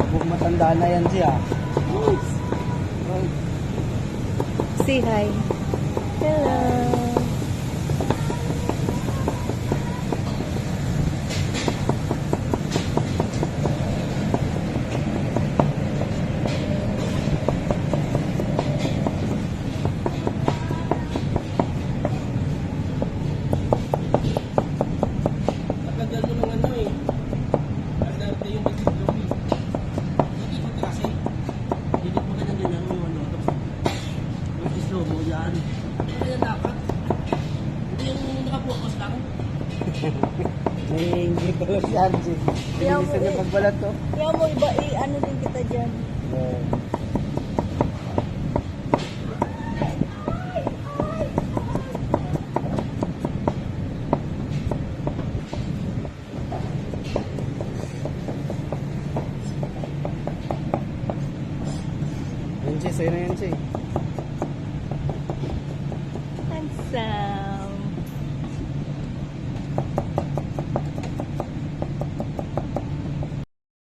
Huwag matanda na yan siya. Say hi. Hello. Natagal ko ng ano eh. Nagdarte yung pag-vlog eh. Nakikita kasi. Hindi mo ganyan ganyan yung ano. Tapos slow mo yan. Kaya dapat. Hindi yung nakapokus lang. May hindi ko lang si Angie. Bilisan niya pagbalat to. Kaya mo iba ano din kita dyan. Angie, sa'yo na yan, Angie. Handsome.